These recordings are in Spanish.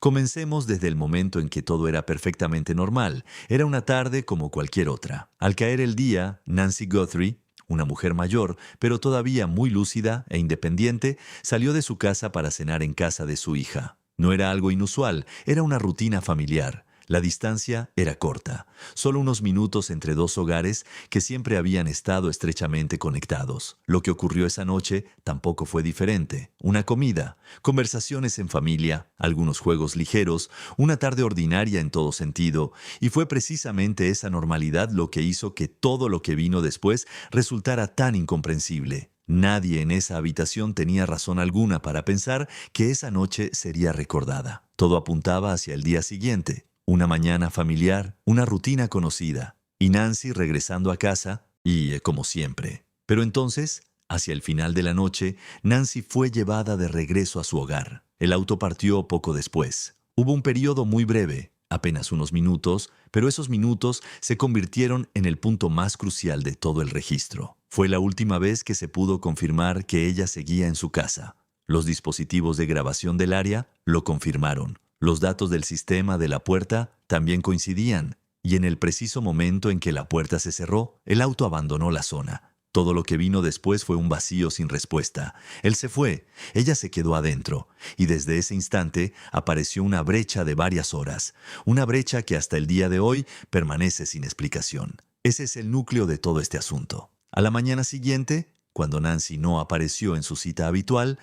Comencemos desde el momento en que todo era perfectamente normal. Era una tarde como cualquier otra. Al caer el día, Nancy Guthrie, una mujer mayor, pero todavía muy lúcida e independiente, salió de su casa para cenar en casa de su hija. No era algo inusual, era una rutina familiar. La distancia era corta, solo unos minutos entre dos hogares que siempre habían estado estrechamente conectados. Lo que ocurrió esa noche tampoco fue diferente. Una comida, conversaciones en familia, algunos juegos ligeros, una tarde ordinaria en todo sentido, y fue precisamente esa normalidad lo que hizo que todo lo que vino después resultara tan incomprensible. Nadie en esa habitación tenía razón alguna para pensar que esa noche sería recordada. Todo apuntaba hacia el día siguiente. Una mañana familiar, una rutina conocida, y Nancy regresando a casa, como siempre. Pero entonces, hacia el final de la noche, Nancy fue llevada de regreso a su hogar. El auto partió poco después. Hubo un periodo muy breve, apenas unos minutos, pero esos minutos se convirtieron en el punto más crucial de todo el registro. Fue la última vez que se pudo confirmar que ella seguía en su casa. Los dispositivos de grabación del área lo confirmaron. Los datos del sistema de la puerta también coincidían, y en el preciso momento en que la puerta se cerró, el auto abandonó la zona. Todo lo que vino después fue un vacío sin respuesta. Él se fue, ella se quedó adentro, y desde ese instante apareció una brecha de varias horas, una brecha que hasta el día de hoy permanece sin explicación. Ese es el núcleo de todo este asunto. A la mañana siguiente, cuando Nancy no apareció en su cita habitual,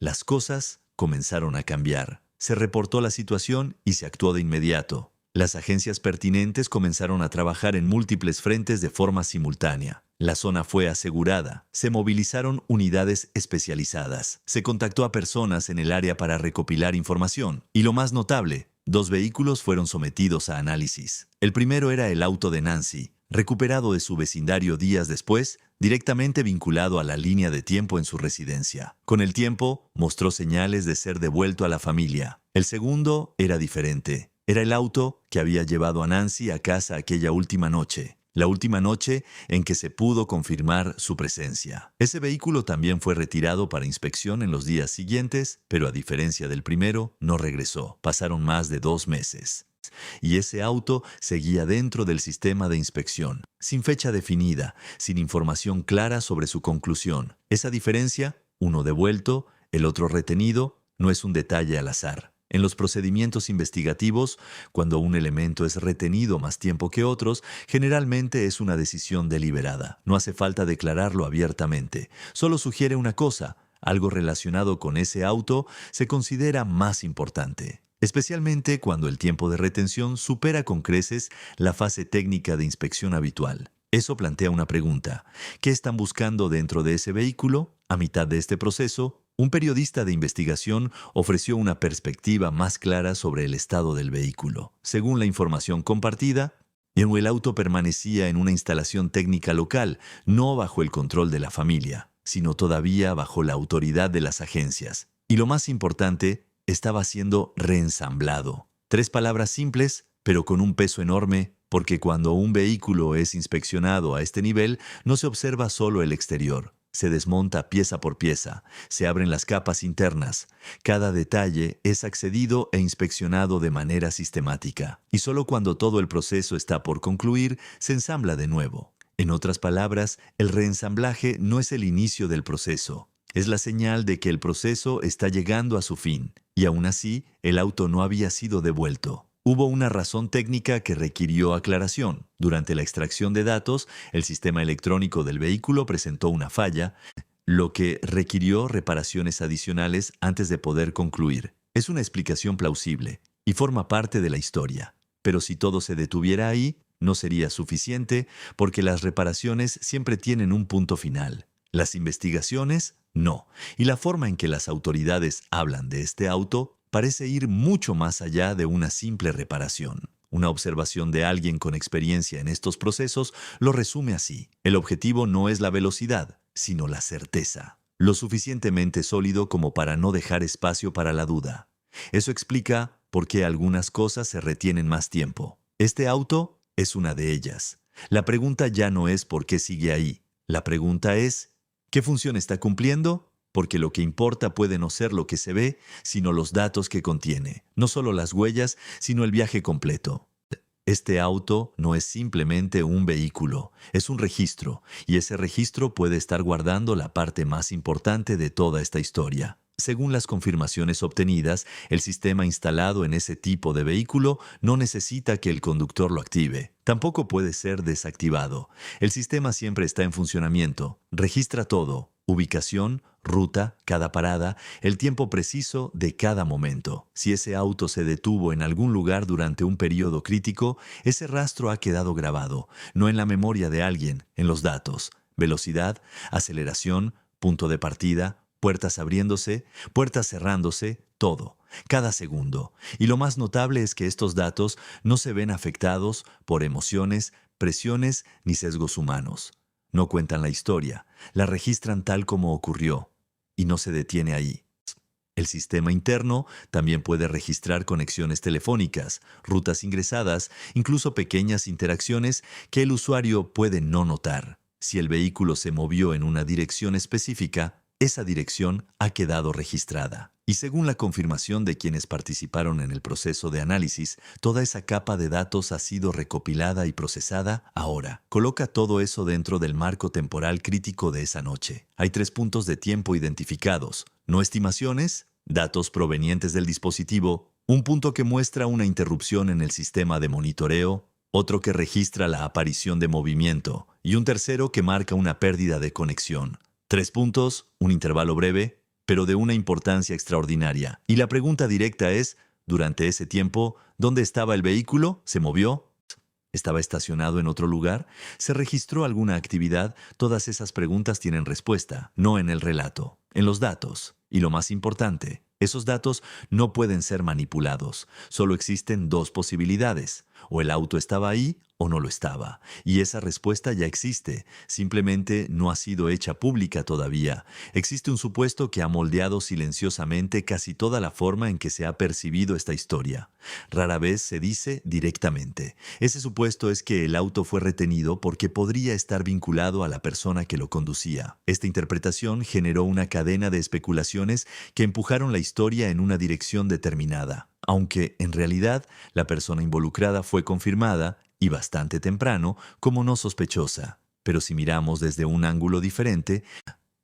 las cosas comenzaron a cambiar. Se reportó la situación y se actuó de inmediato. Las agencias pertinentes comenzaron a trabajar en múltiples frentes de forma simultánea. La zona fue asegurada, se movilizaron unidades especializadas, se contactó a personas en el área para recopilar información, y lo más notable, 2 vehículos fueron sometidos a análisis. El primero era el auto de Nancy, recuperado de su vecindario días después, directamente vinculado a la línea de tiempo en su residencia. Con el tiempo, mostró señales de ser devuelto a la familia. El segundo era diferente. Era el auto que había llevado a Nancy a casa aquella última noche. La última noche en que se pudo confirmar su presencia. Ese vehículo también fue retirado para inspección en los días siguientes, pero a diferencia del primero, no regresó. Pasaron más de 2 meses. Y ese auto seguía dentro del sistema de inspección, sin fecha definida, sin información clara sobre su conclusión. Esa diferencia, uno devuelto, el otro retenido, no es un detalle al azar. En los procedimientos investigativos, cuando un elemento es retenido más tiempo que otros, generalmente es una decisión deliberada. No hace falta declararlo abiertamente. Solo sugiere una cosa: algo relacionado con ese auto se considera más importante. Especialmente cuando el tiempo de retención supera con creces la fase técnica de inspección habitual. Eso plantea una pregunta. ¿Qué están buscando dentro de ese vehículo? A mitad de este proceso, un periodista de investigación ofreció una perspectiva más clara sobre el estado del vehículo. Según la información compartida, el auto permanecía en una instalación técnica local, no bajo el control de la familia, sino todavía bajo la autoridad de las agencias. Y lo más importante, estaba siendo reensamblado. 3 palabras simples, pero con un peso enorme, porque cuando un vehículo es inspeccionado a este nivel, no se observa solo el exterior. Se desmonta pieza por pieza, se abren las capas internas. Cada detalle es accedido e inspeccionado de manera sistemática. Y solo cuando todo el proceso está por concluir, se ensambla de nuevo. En otras palabras, el reensamblaje no es el inicio del proceso. Es la señal de que el proceso está llegando a su fin, y aún así, el auto no había sido devuelto. Hubo una razón técnica que requirió aclaración. Durante la extracción de datos, el sistema electrónico del vehículo presentó una falla, lo que requirió reparaciones adicionales antes de poder concluir. Es una explicación plausible, y forma parte de la historia. Pero si todo se detuviera ahí, no sería suficiente, porque las reparaciones siempre tienen un punto final. Las investigaciones, no. Y la forma en que las autoridades hablan de este auto parece ir mucho más allá de una simple reparación. Una observación de alguien con experiencia en estos procesos lo resume así. El objetivo no es la velocidad, sino la certeza. Lo suficientemente sólido como para no dejar espacio para la duda. Eso explica por qué algunas cosas se retienen más tiempo. Este auto es una de ellas. La pregunta ya no es por qué sigue ahí. La pregunta es: ¿qué función está cumpliendo? porque lo que importa puede no ser lo que se ve, sino los datos que contiene, no solo las huellas, sino el viaje completo. Este auto no es simplemente un vehículo, es un registro, y ese registro puede estar guardando la parte más importante de toda esta historia. Según las confirmaciones obtenidas, el sistema instalado en ese tipo de vehículo no necesita que el conductor lo active. Tampoco puede ser desactivado. El sistema siempre está en funcionamiento. Registra todo: ubicación, ruta, cada parada, el tiempo preciso de cada momento. Si ese auto se detuvo en algún lugar durante un periodo crítico, ese rastro ha quedado grabado, no en la memoria de alguien, en los datos: velocidad, aceleración, punto de partida, puertas abriéndose, puertas cerrándose, todo, cada segundo. Y lo más notable es que estos datos no se ven afectados por emociones, presiones ni sesgos humanos. No cuentan la historia, la registran tal como ocurrió, y no se detiene ahí. El sistema interno también puede registrar conexiones telefónicas, rutas ingresadas, incluso pequeñas interacciones que el usuario puede no notar. Si el vehículo se movió en una dirección específica, esa dirección ha quedado registrada. Y según la confirmación de quienes participaron en el proceso de análisis, toda esa capa de datos ha sido recopilada y procesada ahora. Coloca todo eso dentro del marco temporal crítico de esa noche. Hay 3 puntos de tiempo identificados: no estimaciones, datos provenientes del dispositivo, un punto que muestra una interrupción en el sistema de monitoreo, otro que registra la aparición de movimiento y un tercero que marca una pérdida de conexión. 3 puntos, un intervalo breve, pero de una importancia extraordinaria. Y la pregunta directa es: durante ese tiempo, ¿dónde estaba el vehículo? ¿Se movió? ¿Estaba estacionado en otro lugar? ¿Se registró alguna actividad? Todas esas preguntas tienen respuesta, no en el relato, en los datos. Y lo más importante, esos datos no pueden ser manipulados. Solo existen 2 posibilidades: o el auto estaba ahí o no lo estaba. Y esa respuesta ya existe, simplemente no ha sido hecha pública todavía. Existe un supuesto que ha moldeado silenciosamente casi toda la forma en que se ha percibido esta historia. Rara vez se dice directamente. Ese supuesto es que el auto fue retenido porque podría estar vinculado a la persona que lo conducía. Esta interpretación generó una cadena de especulaciones que empujaron la historia en una dirección determinada, aunque en realidad la persona involucrada fue confirmada, y bastante temprano, como no sospechosa. Pero si miramos desde un ángulo diferente,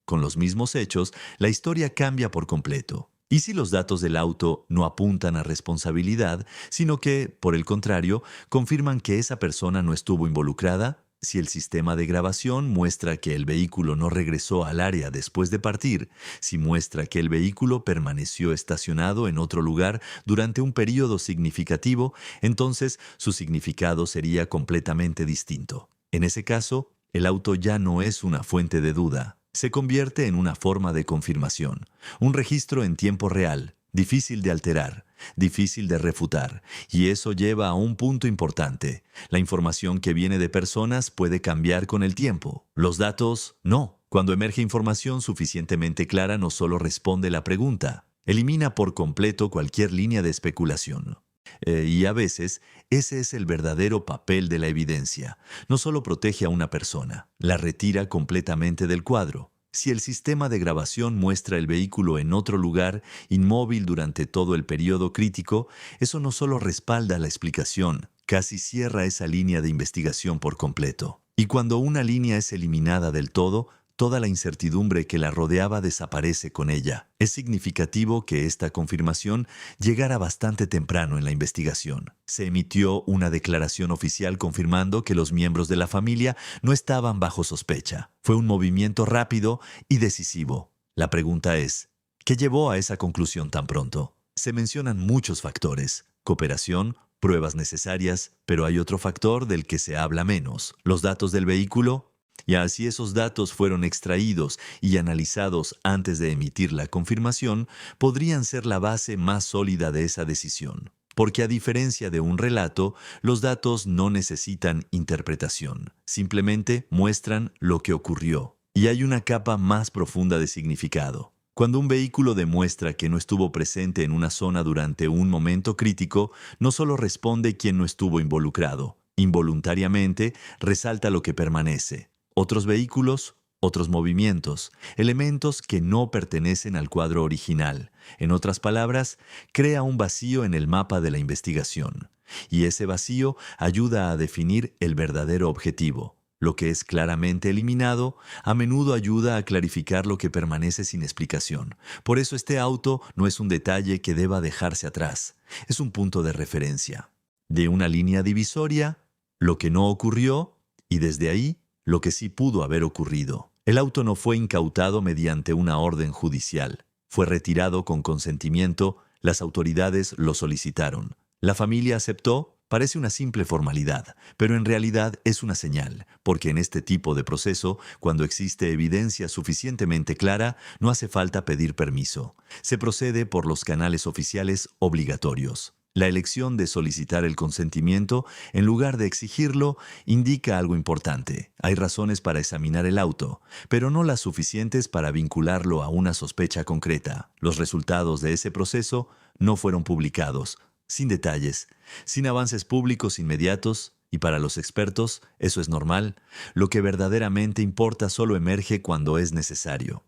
con los mismos hechos, la historia cambia por completo. ¿Y si los datos del auto no apuntan a responsabilidad, sino que, por el contrario, confirman que esa persona no estuvo involucrada? Si el sistema de grabación muestra que el vehículo no regresó al área después de partir, si muestra que el vehículo permaneció estacionado en otro lugar durante un periodo significativo, entonces su significado sería completamente distinto. En ese caso, el auto ya no es una fuente de duda. Se convierte en una forma de confirmación, un registro en tiempo real, difícil de alterar, difícil de refutar, y eso lleva a un punto importante. La información que viene de personas puede cambiar con el tiempo. Los datos, no. Cuando emerge información suficientemente clara, no solo responde la pregunta, elimina por completo cualquier línea de especulación. Y a veces, ese es el verdadero papel de la evidencia. No solo protege a una persona, la retira completamente del cuadro. Si el sistema de grabación muestra el vehículo en otro lugar, inmóvil durante todo el periodo crítico, eso no solo respalda la explicación, casi cierra esa línea de investigación por completo. Y cuando una línea es eliminada del todo, toda la incertidumbre que la rodeaba desaparece con ella. Es significativo que esta confirmación llegara bastante temprano en la investigación. Se emitió una declaración oficial confirmando que los miembros de la familia no estaban bajo sospecha. Fue un movimiento rápido y decisivo. La pregunta es, ¿qué llevó a esa conclusión tan pronto? Se mencionan muchos factores: cooperación, pruebas necesarias, pero hay otro factor del que se habla menos: los datos del vehículo. Y así esos datos fueron extraídos y analizados antes de emitir la confirmación, podrían ser la base más sólida de esa decisión. Porque a diferencia de un relato, los datos no necesitan interpretación, simplemente muestran lo que ocurrió. Y hay una capa más profunda de significado. Cuando un vehículo demuestra que no estuvo presente en una zona durante un momento crítico, no solo responde quien no estuvo involucrado, involuntariamente resalta lo que permanece: otros vehículos, otros movimientos, elementos que no pertenecen al cuadro original. En otras palabras, crea un vacío en el mapa de la investigación. Y ese vacío ayuda a definir el verdadero objetivo. Lo que es claramente eliminado a menudo ayuda a clarificar lo que permanece sin explicación. Por eso este auto no es un detalle que deba dejarse atrás. Es un punto de referencia. De una línea divisoria, lo que no ocurrió, y desde ahí, lo que sí pudo haber ocurrido. El auto no fue incautado mediante una orden judicial. Fue retirado con consentimiento, las autoridades lo solicitaron. La familia aceptó. Parece una simple formalidad, pero en realidad es una señal, porque en este tipo de proceso, cuando existe evidencia suficientemente clara, no hace falta pedir permiso. Se procede por los canales oficiales obligatorios. La elección de solicitar el consentimiento, en lugar de exigirlo, indica algo importante. Hay razones para examinar el auto, pero no las suficientes para vincularlo a una sospecha concreta. Los resultados de ese proceso no fueron publicados, sin detalles, sin avances públicos inmediatos, y para los expertos eso es normal. Lo que verdaderamente importa solo emerge cuando es necesario.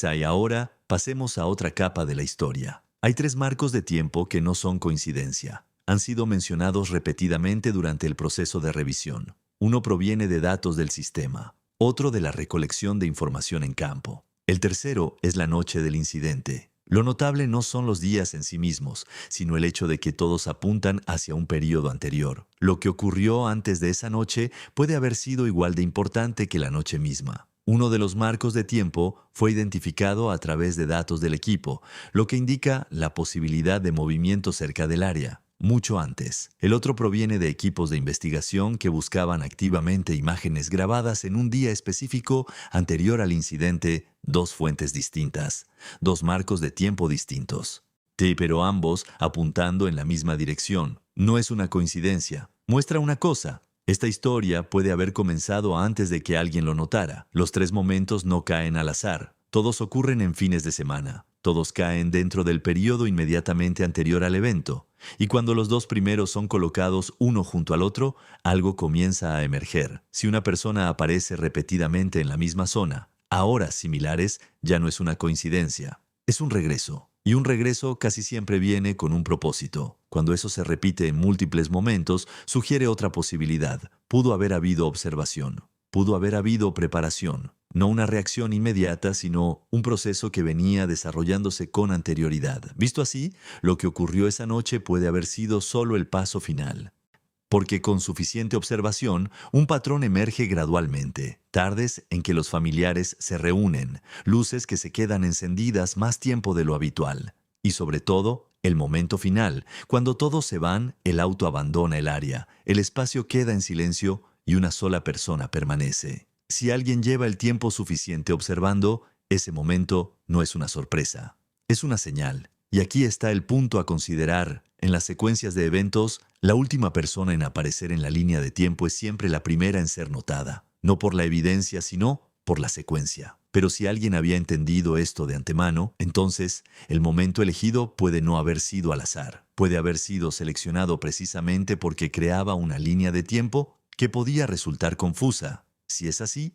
Y ahora pasemos a otra capa de la historia. Hay 3 marcos de tiempo que no son coincidencia. Han sido mencionados repetidamente durante el proceso de revisión. Uno proviene de datos del sistema, otro de la recolección de información en campo. El tercero es la noche del incidente. Lo notable no son los días en sí mismos, sino el hecho de que todos apuntan hacia un período anterior. Lo que ocurrió antes de esa noche puede haber sido igual de importante que la noche misma. Uno de los marcos de tiempo fue identificado a través de datos del equipo, lo que indica la posibilidad de movimiento cerca del área, mucho antes. El otro proviene de equipos de investigación que buscaban activamente imágenes grabadas en un día específico anterior al incidente, 2 fuentes distintas, 2 marcos de tiempo distintos. Pero ambos apuntando en la misma dirección. No es una coincidencia. Muestra una cosa. Esta historia puede haber comenzado antes de que alguien lo notara. Los 3 momentos no caen al azar. Todos ocurren en fines de semana. Todos caen dentro del periodo inmediatamente anterior al evento. Y cuando los 2 primeros son colocados uno junto al otro, algo comienza a emerger. Si una persona aparece repetidamente en la misma zona, a horas similares, ya no es una coincidencia. Es un regreso. Y un regreso casi siempre viene con un propósito. Cuando eso se repite en múltiples momentos, sugiere otra posibilidad. Pudo haber habido observación. Pudo haber habido preparación. No una reacción inmediata, sino un proceso que venía desarrollándose con anterioridad. Visto así, lo que ocurrió esa noche puede haber sido solo el paso final. Porque con suficiente observación, un patrón emerge gradualmente. Tardes en que los familiares se reúnen, luces que se quedan encendidas más tiempo de lo habitual. Y sobre todo, el momento final, cuando todos se van, el auto abandona el área, el espacio queda en silencio y una sola persona permanece. Si alguien lleva el tiempo suficiente observando, ese momento no es una sorpresa, es una señal. Y aquí está el punto a considerar. En las secuencias de eventos, la última persona en aparecer en la línea de tiempo es siempre la primera en ser notada, no por la evidencia, sino por la secuencia. Pero si alguien había entendido esto de antemano, entonces el momento elegido puede no haber sido al azar. Puede haber sido seleccionado precisamente porque creaba una línea de tiempo que podía resultar confusa. Si es así,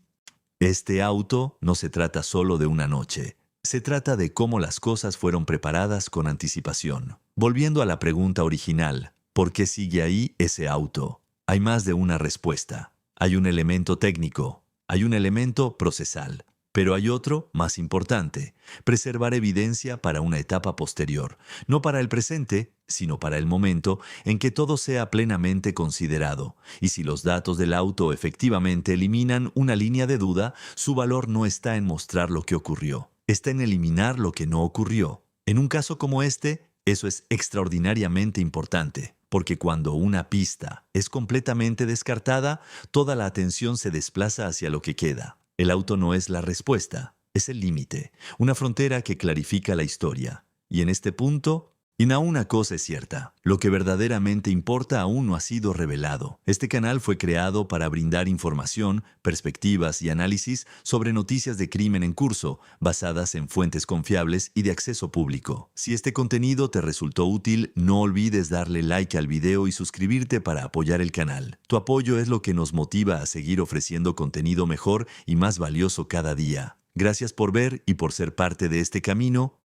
este auto no se trata solo de una noche. Se trata de cómo las cosas fueron preparadas con anticipación. Volviendo a la pregunta original, ¿por qué sigue ahí ese auto? Hay más de una respuesta. Hay un elemento técnico, hay un elemento procesal, pero hay otro más importante: preservar evidencia para una etapa posterior, no para el presente, sino para el momento en que todo sea plenamente considerado. Y si los datos del auto efectivamente eliminan una línea de duda, su valor no está en mostrar lo que ocurrió. Está en eliminar lo que no ocurrió. En un caso como este, eso es extraordinariamente importante, porque cuando una pista es completamente descartada, toda la atención se desplaza hacia lo que queda. El auto no es la respuesta, es el límite, una frontera que clarifica la historia. Y en este punto, Y aún una cosa es cierta, lo que verdaderamente importa aún no ha sido revelado. Este canal fue creado para brindar información, perspectivas y análisis sobre noticias de crimen en curso, basadas en fuentes confiables y de acceso público. Si este contenido te resultó útil, no olvides darle like al video y suscribirte para apoyar el canal. Tu apoyo es lo que nos motiva a seguir ofreciendo contenido mejor y más valioso cada día. Gracias por ver y por ser parte de este camino.